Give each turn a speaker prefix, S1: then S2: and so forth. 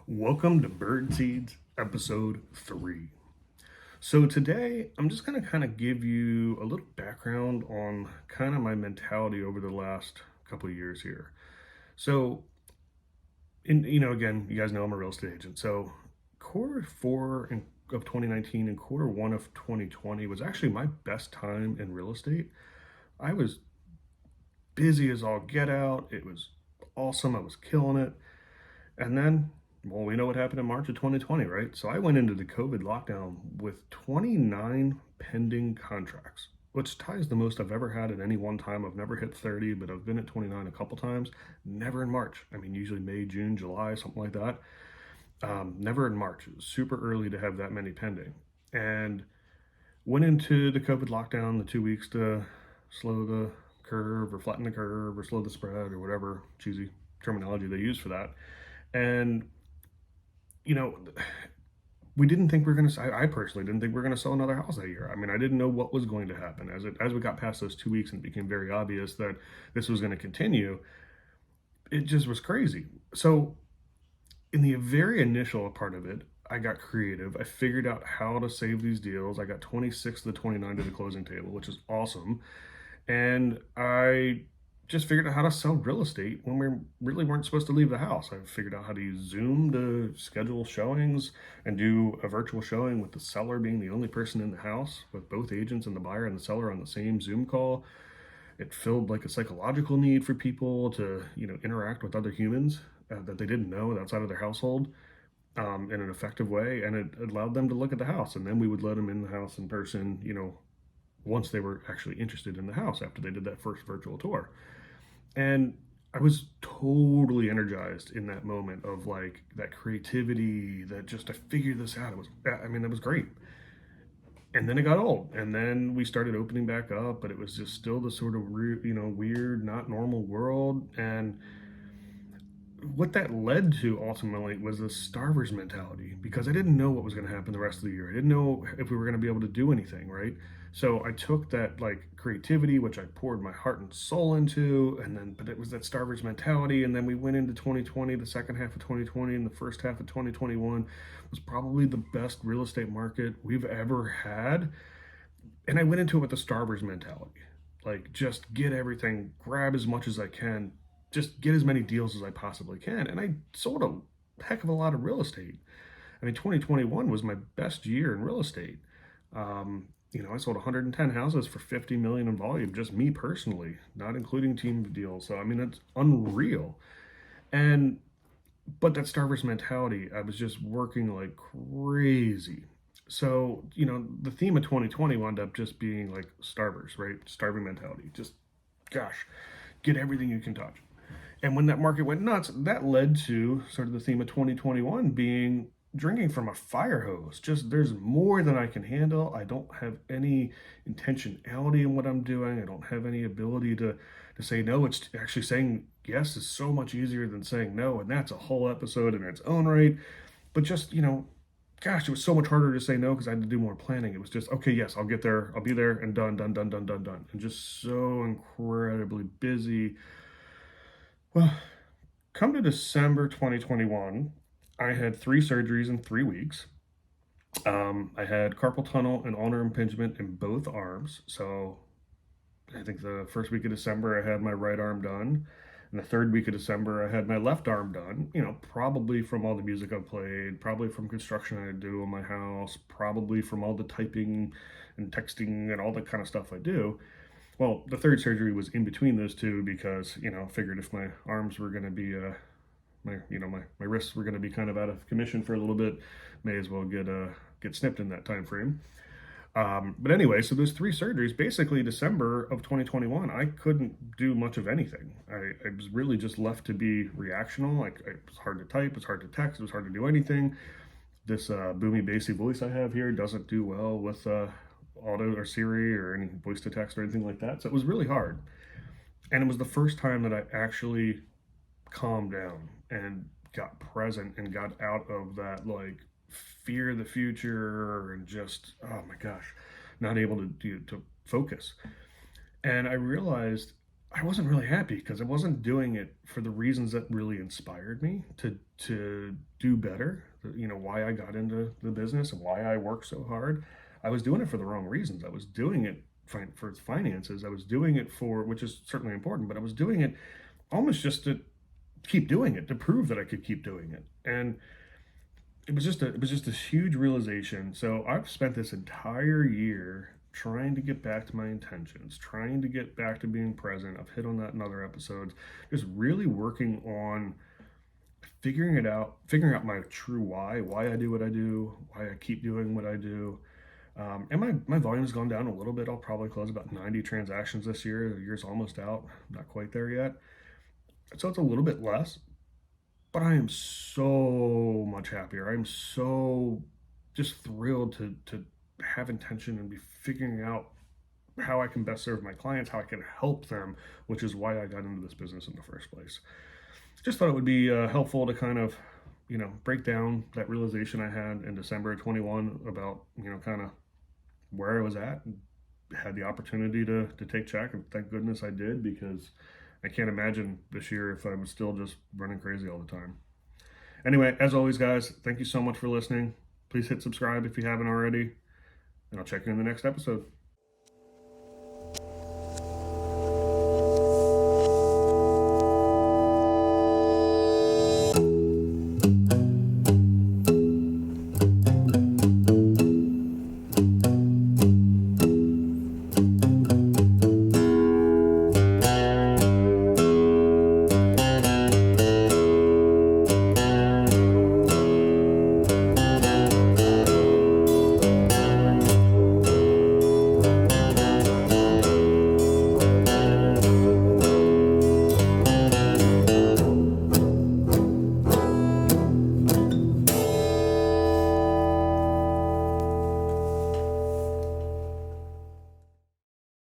S1: Welcome to Birdseeds episode 3. So today I'm just going to kind of give you a little background on kind of my mentality over the last couple of years here. So again, you guys know I'm a real estate agent. So of 2019 and quarter one of 2020 was actually my best time in real estate. I was busy as all get out. It was awesome. I was killing it. And then, well, we know what happened in March of 2020, right? So I went into the COVID lockdown with 29 pending contracts, which ties the most I've ever had at any one time. I've never hit 30, but I've been at 29 a couple times. Never in March. I mean, usually May, June, July, something like that. Never in March. It was super early to have that many pending. And went into the COVID lockdown, the 2 weeks to slow the curve or flatten the curve or slow the spread or whatever cheesy terminology they use for that. And you know, we didn't think we were going to. I personally didn't think we were going to sell another house that year. I mean, I didn't know what was going to happen as we got past those 2 weeks and it became very obvious that this was going to continue. It just was crazy. So, in the very initial part of it, I got creative. I figured out how to save these deals. I got 26 to the 29 to the closing table, which is awesome. And I just figured out how to sell real estate when we really weren't supposed to leave the house. I figured out how to use Zoom to schedule showings and do a virtual showing with the seller being the only person in the house, with both agents and the buyer and the seller on the same Zoom call. It filled like a psychological need for people to, interact with other humans that they didn't know outside of their household in an effective way. And it allowed them to look at the house. And then we would let them in the house in person, once they were actually interested in the house after they did that first virtual tour. And I was totally energized in that moment of like that creativity, that just to figure this out. It was great. And then it got old, and then we started opening back up, but it was just still the sort of weird, not normal world. And what that led to ultimately was the starver's mentality, because I didn't know what was going to happen the rest of the year. I didn't know if we were going to be able to do anything, right? So I took that like creativity, which I poured my heart and soul into, but it was that starver's mentality. And then we went into 2020, the second half of 2020 and the first half of 2021 was probably the best real estate market we've ever had. And I went into it with the starver's mentality, like just get everything, grab as much as I can, just get as many deals as I possibly can. And I sold a heck of a lot of real estate. I mean, 2021 was my best year in real estate. I sold 110 houses for 50 million in volume, just me personally, not including team deals. So, I mean, that's unreal. But that starver's mentality, I was just working like crazy. So, the theme of 2020 wound up just being like starvers, right? Starving mentality. Just, gosh, get everything you can touch. And when that market went nuts, that led to sort of the theme of 2021 being drinking from a fire hose. Just there's more than I can handle. I don't have any intentionality in what I'm doing. I don't have any ability to say no. It's actually saying yes is so much easier than saying no. And that's a whole episode in its own right. But just, gosh, it was so much harder to say no because I had to do more planning. It was just, okay, yes, I'll get there. I'll be there and done. And just so incredibly busy. Well, come to December 2021, I had 3 surgeries in 3 weeks. I had carpal tunnel and ulnar impingement in both arms. So I think the first week of December, I had my right arm done. And the third week of December, I had my left arm done, probably from all the music I've played, probably from construction I do in my house, probably from all the typing and texting and all the kind of stuff I do. Well, the third surgery was in between those two because, figured if my arms were going to be, my wrists were going to be kind of out of commission for a little bit, may as well get snipped in that time frame. But anyway, so those 3 surgeries, basically December of 2021, I couldn't do much of anything. I was really just left to be reactional. Like it was hard to type, it was hard to text, it was hard to do anything. This boomy, bassy voice I have here doesn't do well with Auto or Siri or any voice to text or anything like that. So it was really hard. And it was the first time that I actually calmed down and got present and got out of that like fear of the future and just, oh my gosh, not able to focus. And I realized I wasn't really happy because I wasn't doing it for the reasons that really inspired me to do better. You know, why I got into the business and why I work so hard. I was doing it for the wrong reasons. I was doing it for its finances. I was doing it for, which is certainly important, but I was doing it almost just to keep doing it, to prove that I could keep doing it. And it was just this huge realization. So I've spent this entire year trying to get back to my intentions, trying to get back to being present. I've hit on that in other episodes. Just really working on figuring out my true why I do what I do, why I keep doing what I do. And my volume's gone down a little bit. I'll probably close about 90 transactions this year. The year's almost out. I'm not quite there yet. So it's a little bit less, but I am so much happier. I'm so just thrilled to have intention and be figuring out how I can best serve my clients, how I can help them, which is why I got into this business in the first place. Just thought it would be helpful to kind of, break down that realization I had in December of 21 about, kind of where I was at, and had the opportunity to take check, and thank goodness I did, because I can't imagine this year if I was still just running crazy all the time. Anyway, as always, guys, thank you so much for listening. Please hit subscribe if you haven't already, and I'll check you in the next episode.